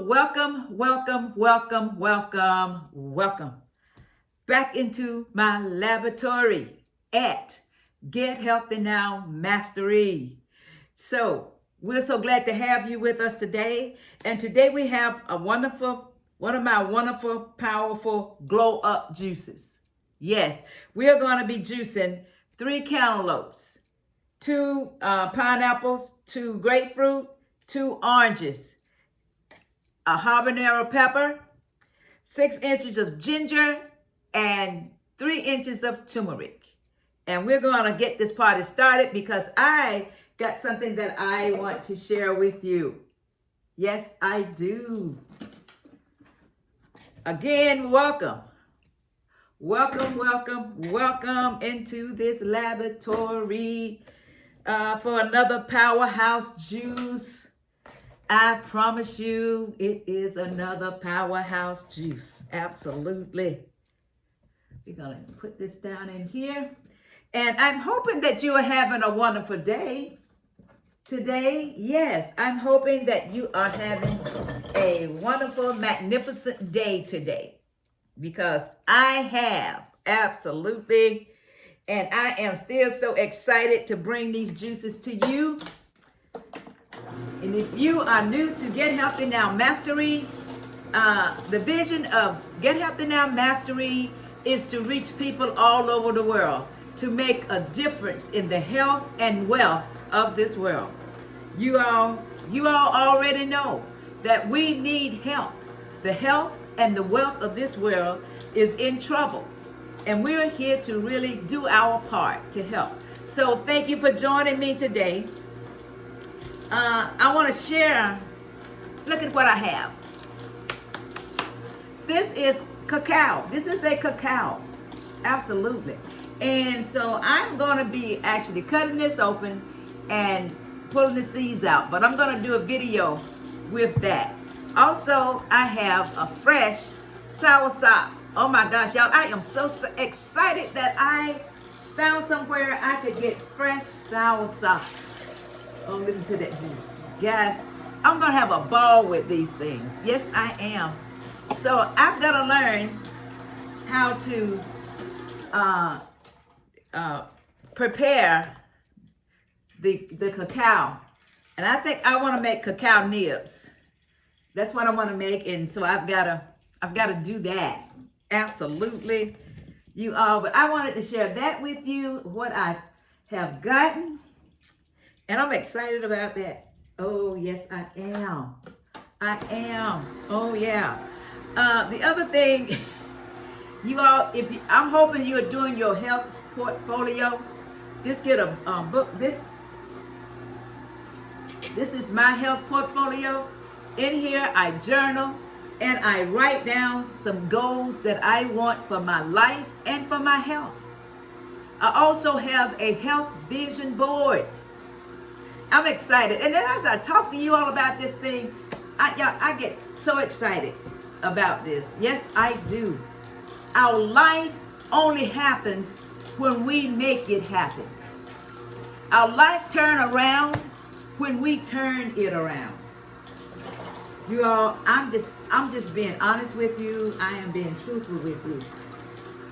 welcome, welcome, welcome, welcome, welcome back into my laboratory at Get Healthy Now Mastery. So, we're so glad to have you with us today. And today we have one of my wonderful, powerful glow up juices. Yes, we are going to be juicing 3 cantaloupes, 2 pineapples, 2 grapefruit, 2 oranges, a habanero pepper, 6 inches of ginger, and 3 inches of turmeric. And we're going to get this party started because I got something that I want to share with you. Yes, I do. Again, welcome. Welcome, welcome, welcome into this laboratory for another powerhouse juice. I promise you, it is another powerhouse juice. Absolutely. We're going to put this down in here. And I'm hoping that you are having a wonderful day today. Yes, I'm hoping that you are having a wonderful, magnificent day today. Because I have, absolutely. And I am still so excited to bring these juices to you. And if you are new to Get Healthy Now Mastery, the vision of Get Healthy Now Mastery is to reach people all over the world, to make a difference in the health and wealth of this world. You all already know that we need help. The health and the wealth of this world is in trouble. And we're here to really do our part to help. So thank you for joining me today. I want to share, look at what I have. This is cacao. This is a cacao. Absolutely. And so I'm going to be actually cutting this open and pulling the seeds out. But I'm going to do a video with that. Also, I have a fresh soursop. Oh my gosh, y'all. I am so excited that I found somewhere I could get fresh soursop. Oh, listen to that juice. Guys, I'm going to have a ball with these things. Yes, I am. So I've got to learn how to prepare the cacao. And I think I want to make cacao nibs. That's what I want to make. And so I've got to do that. Absolutely. You all. But I wanted to share that with you, what I have gotten. And I'm excited about that. Oh, yes, I am. I am. Oh, yeah. The other thing, you all, I'm hoping you're doing your health portfolio. Just get a book. This is my health portfolio. In here, I journal and I write down some goals that I want for my life and for my health. I also have a health vision board. I'm excited. And then as I talk to you all about this thing, I get so excited about this. Yes, I do. Our life only happens when we make it happen. Our life turn around when we turn it around. You all, I'm just being honest with you. I am being truthful with you.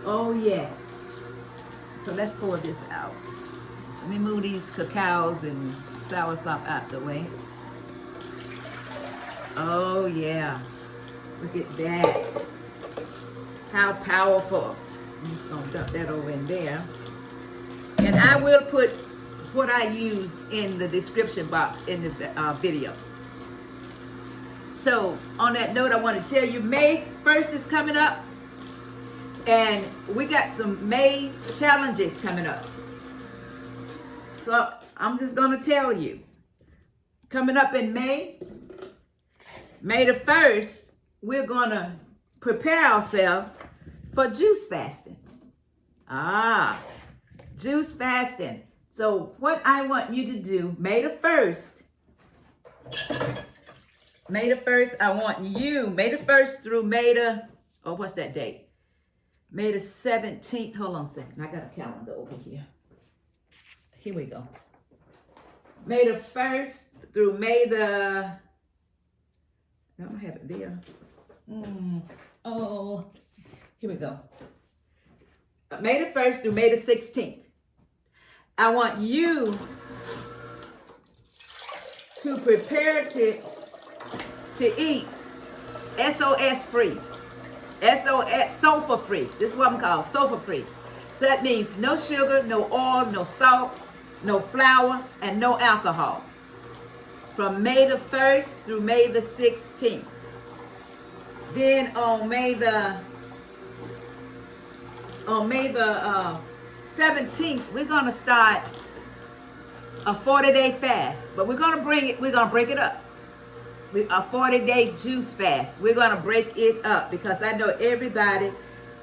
Oh, yes. So let's pour this out. Let me move these cacaos and soursop out the way. Oh, yeah. Look at that. How powerful. I'm just going to dump that over in there. And I will put what I use in the description box in the video. So, on that note, I want to tell you, May 1st is coming up. And we got some May challenges coming up. So, I'm just going to tell you. Coming up in May the 1st, we're going to prepare ourselves for juice fasting. Juice fasting. So what I want you to do, May the 1st, I want you, May the 1st through May the, what's that date? May the 17th. Hold on a second. I got a calendar over here. Here we go. May the 1st through May the, I don't have it there. Oh, here we go. May the 1st through May the 16th. I want you to prepare to eat SOS free. SOS, sulfur free. This is what I'm called, sulfur free. So that means no sugar, no oil, no salt, no flour, and no alcohol. From May the 1st through May the 16th. Then on May the 17th, we're gonna start a 40-day fast, but we're gonna break it up. A 40-day juice fast. We're gonna break it up because I know everybody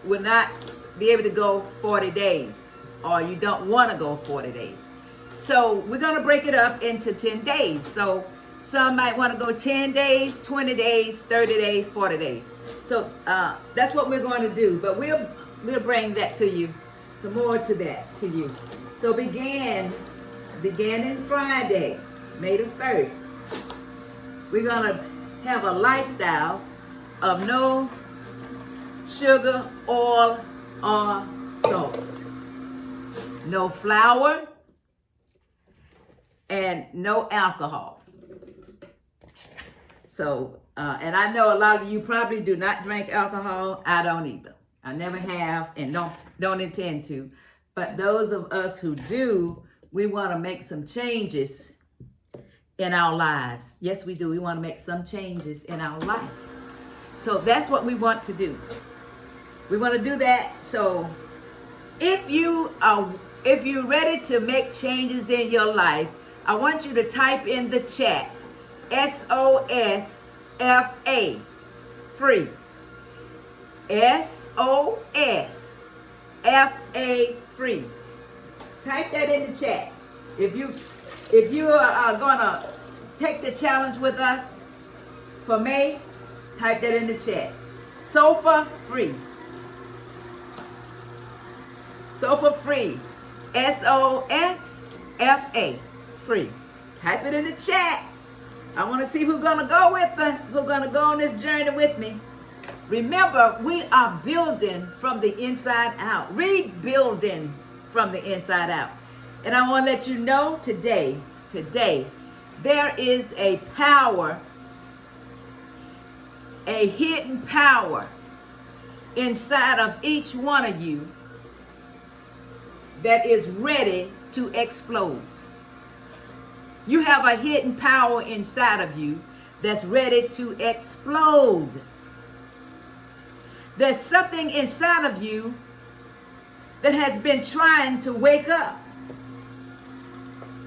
will not be able to go 40 days, or you don't want to go 40 days. So we're gonna break it up into 10 days. So some might want to go 10 days, 20 days, 30 days, 40 days. So that's what we're going to do. But we'll bring that to you, some more to that to you. So beginning Friday, May the 1st, we're going to have a lifestyle of no sugar, oil, or salt. No flour and no alcohol. So, and I know a lot of you probably do not drink alcohol. I don't either. I never have and don't intend to. But those of us who do, we want to make some changes in our lives. Yes, we do. We want to make some changes in our life. So that's what we want to do. We want to do that. So if you're ready to make changes in your life, I want you to type in the chat, SOSFA, free. SOSFA, free. Type that in the chat. If you are gonna take the challenge with us for May, type that in the chat. Sofa free. Sofa free. SOSFA, free. Type it in the chat. I want to see who's gonna go who's gonna go on this journey with me. Remember, we are building from the inside out, rebuilding from the inside out. And I want to let you know today, there is a power, a hidden power inside of each one of you that is ready to explode. You have a hidden power inside of you that's ready to explode. There's something inside of you that has been trying to wake up.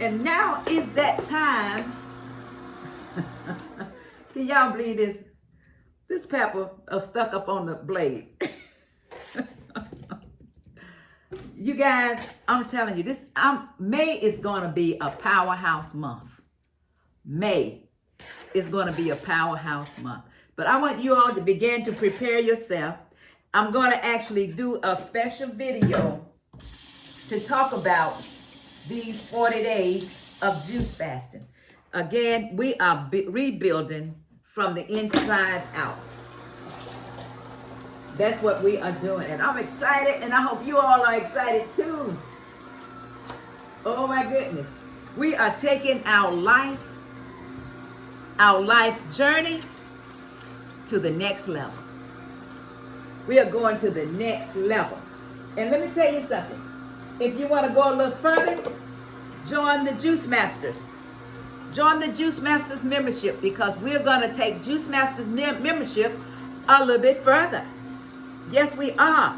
And now is that time. Can y'all believe this? This pepper stuck up on the blade. You guys, I'm telling you, May is going to be a powerhouse month. May is going to be a powerhouse month. But I want you all to begin to prepare yourself. I'm going to actually do a special video to talk about these 40 days of juice fasting. Again, we are rebuilding from the inside out. That's what we are doing. And I'm excited, and I hope you all are excited too. Oh my goodness. We are taking our life's journey to the next level. We are going to the next level. And let me tell you something. If you want to go a little further, join the Juice Masters. Join the Juice Masters membership, because we're going to take Juice Masters membership a little bit further. Yes, we are.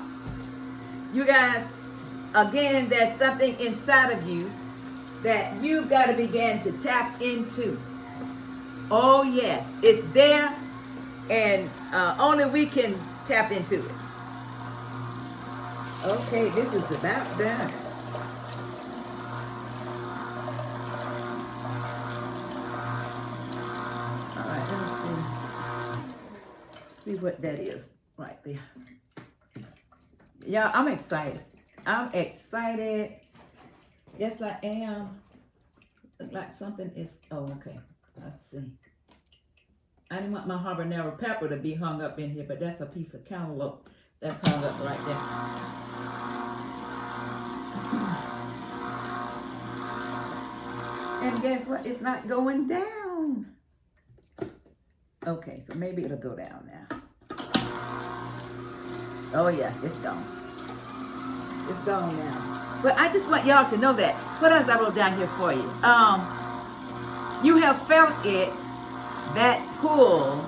You guys, again, there's something inside of you that you've got to begin to tap into. Oh, yes, it's there, and only we can tap into it. Okay, this is about done. All right, let me see what that is right there. Yeah, I'm excited. I'm excited. Yes, I am. Look like something is, oh, okay. Let's see. I didn't want my habanero pepper to be hung up in here, but that's a piece of cantaloupe that's hung up right there. And guess what? It's not going down. Okay, so maybe it'll go down now. Oh yeah, it's gone. It's gone now. But I just want y'all to know that. What else I wrote down here for you? You have felt it, that pull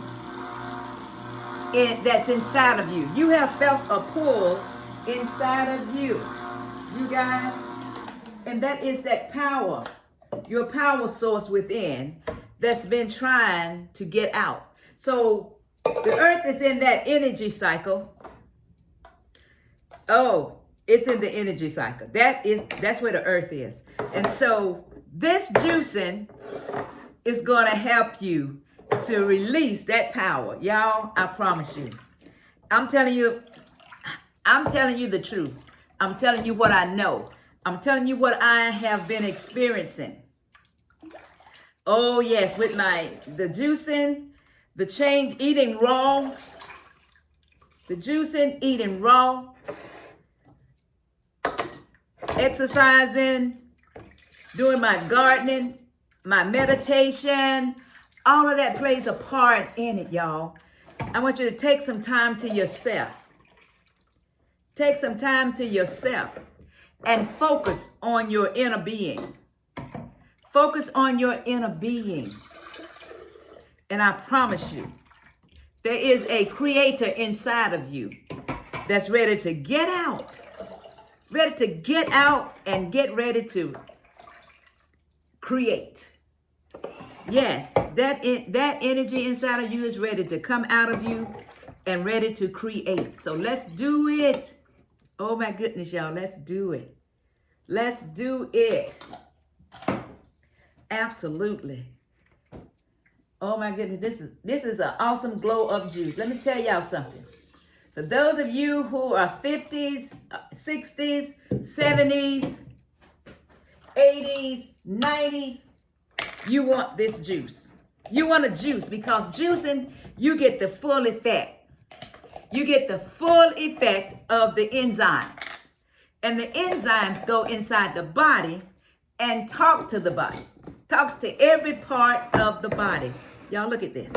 that's inside of you. You have felt a pull inside of you, you guys. And that is that power, your power source within that's been trying to get out. So the earth is in that energy cycle. Oh, it's in the energy cycle. That's where the earth is. And so this juicing is going to help you to release that power. Y'all, I promise you. I'm telling you the truth. I'm telling you what I know. I'm telling you what I have been experiencing. Oh yes, with the juicing, the change, eating raw, the juicing, eating raw, exercising, doing my gardening, my meditation, all of that plays a part in it, y'all. I want you to take some time to yourself. Take some time to yourself and focus on your inner being. Focus on your inner being. And I promise you, there is a creator inside of you that's ready to get out. Ready to get out and get ready to create. Yes, that energy inside of you is ready to come out of you and ready to create. So let's do it. Oh my goodness, y'all, let's do it. Let's do it. Absolutely. Oh my goodness, this is an awesome glow up juice. Let me tell y'all something. For those of you who are 50s, 60s, 70s, 80s, 90s, you want this juice. You want a juice because juicing, you get the full effect. You get the full effect of the enzymes. And the enzymes go inside the body and talk to the body. Talks to every part of the body. Y'all look at this.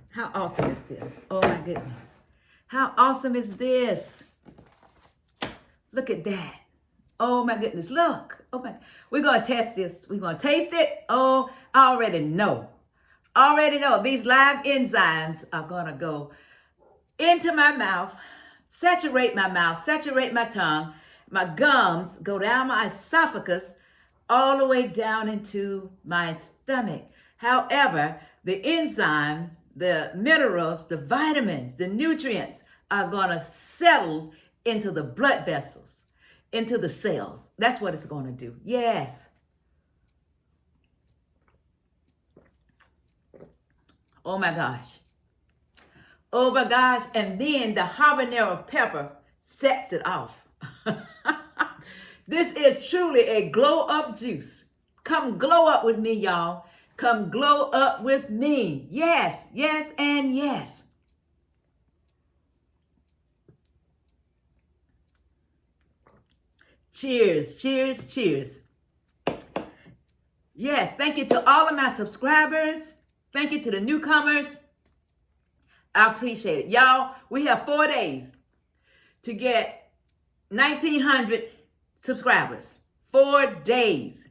How awesome is this? Oh my goodness. How awesome is this? Look at that. Oh my goodness, look. Oh my, we're going to test this. We're going to taste it. Oh, I already know. Already know these live enzymes are going to go into my mouth, saturate my tongue, my gums, go down my esophagus, all the way down into my stomach. However, the enzymes, the minerals, the vitamins, the nutrients are going to settle into the blood vessels, into the cells. That's what it's going to do. Yes. Oh my gosh. Oh my gosh. And then the habanero pepper sets it off. This is truly a glow up juice. Come glow up with me, y'all. Come glow up with me. Yes, yes, and yes. Cheers, cheers, cheers. Yes, thank you to all of my subscribers. Thank you to the newcomers. I appreciate it. Y'all, we have 4 days to get 1,900 subscribers. 4 days.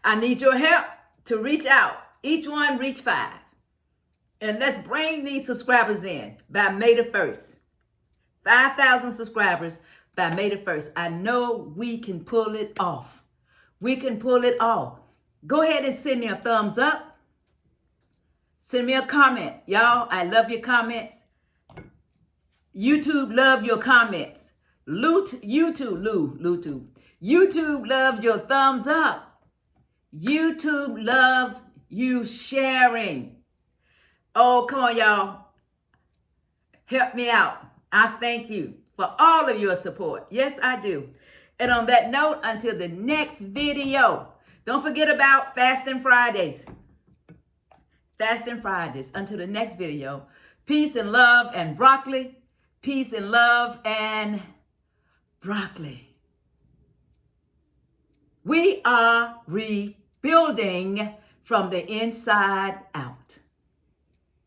I need your help to reach out. Each one reach 5. And let's bring these subscribers in by May the 1st. 5,000 subscribers by May the 1st. I know we can pull it off. We can pull it off. Go ahead and send me a thumbs up. Send me a comment. Y'all, I love your comments. YouTube love your comments. YouTube love your thumbs up. YouTube love you sharing. Oh, come on, y'all. Help me out. I thank you for all of your support. Yes, I do. And on that note, until the next video, don't forget about Fasting Fridays. Fasting Fridays. Until the next video, peace and love and broccoli. Peace and love and broccoli. We are rebuilding from the inside out.